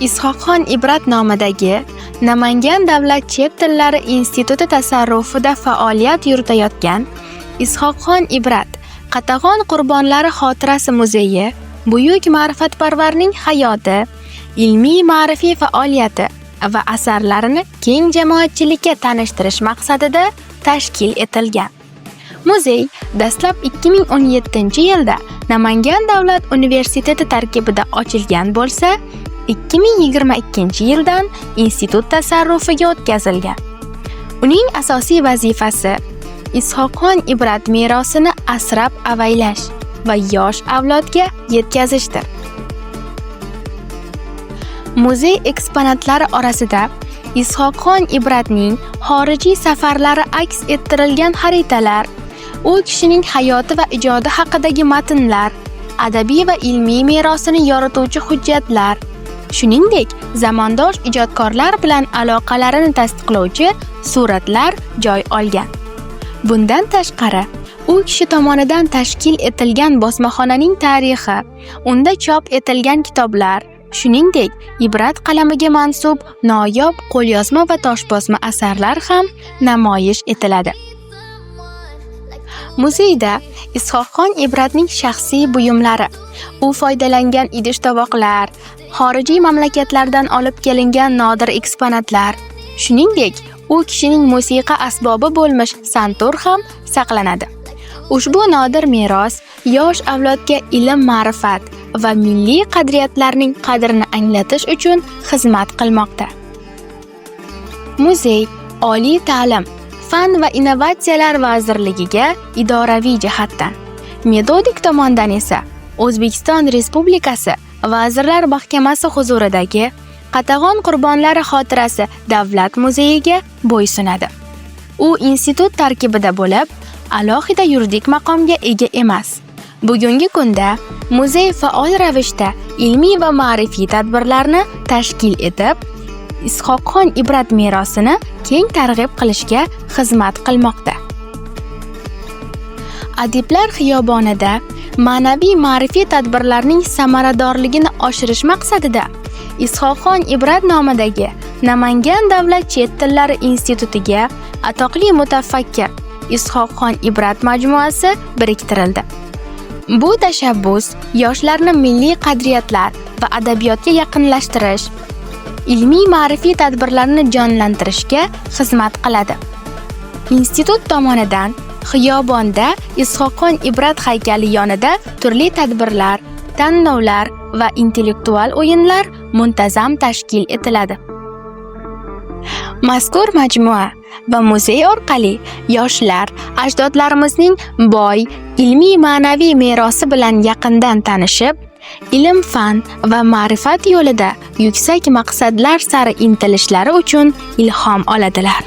Is'hoqxon Ibrat nomidagi Namangan davlat chet tillari instituti tasarrufida faoliyat yuritayotgan Is'hoqxon Ibrat Qatag'on qurbonlari xotirasi muzeyi buyuk ma'rifatparvarning hayoti, ilmiy-ma'rifiy faoliyati va asarlarini keng jamoatchilikka tanishtirish maqsadida tashkil etilgan. Muzey dastlab 2017-yilda Namangan davlat universiteti tarkibida ochilgan bo'lsa, 2022-yildan institut tasarrufiga o'tkazilgan. Uning asosiy vazifasi Is'hoqxon Ibrat merosini asrab-avaylash va yosh avlodga yetkazishdir. Muzey eksponatlari orasida Is'hoqxon Ibratning xorijiy safarlari aks ettirilgan xaritalar, u kishining hayoti va ijodi haqidagi matnlar, adabiy va ilmiy merosini yorituvchi hujjatlar, shuningdek, zamondosh ijodkorlar bilan aloqalarini tasdiqlovchi suratlar joy olgan. Bundan tashqari, u kishi tomonidan tashkil etilgan bosmaxonaning tarixi, unda chop etilgan kitoblar, shuningdek, Ibrat qalamiga mansub noyob qo'lyozma va toshbosma asarlar ham namoyish etiladi. Muzeyda Is'hoqxon Ibratning shaxsiy buyumlari, u foydalangan idish-tovoqlar, xorijiy mamlakatlardan olib kelingan nodir eksponatlar, shuningdek, u kishining musiqa asbobi bo'lmish santur ham saqlanadi. Ushbu nodir meros yosh avlodga ilm-ma'rifat va milliy qadriyatlarning qadrini anglatish uchun xizmat qilmoqda. Muzey oliy ta'lim, fan va innovatsiyalar vazirligiga idoraviy jihatdan, metodik tomondan esa O'zbekiston Respublikasi Vazirlar Mahkamasi huzuridagi Qatag'on qurbonlari xotirasi davlat muzeyiga bo'ysunadi. U institut tarkibida bo'lib, alohida yuridik maqomga ega emas. Bugungi kunda muzey faol ravishda ilmiy va ma'rifiy tadbirlarni tashkil etib, Is'hoqxon Ibrat merosini keng targ'ib qilishga xizmat qilmoqda. Adiblar xiyobonida ma'naviy ma'rifiy tadbirlarning samaradorligini oshirish maqsadida Is'hoqxon Ibrat nomidagi Namangan davlat chet tillari institutiga atoqli mutafakkir Is'hoqxon Ibrat majmuasi biriktirildi. Bu tashabbus yoshlarni milliy qadriyatlar va adabiyotga yaqinlashtirish, ilmiy-ma'rifiy tadbirlarni jonlantirishga xizmat qiladi. Institut tomonidan xiyobonda Is'hoqxon Ibrat haykali yonida turli tadbirlar, tanlovlar va intellektual o'yinlar muntazam tashkil etiladi. Mazkur majmua va muzey orqali yoshlar ajdodlarimizning boy ilmiy-ma'naviy merosi bilan yaqindan tanishib, ilm-fan va ma'rifat yo'lida yuksak maqsadlar sari intilishlari uchun ilhom oladilar.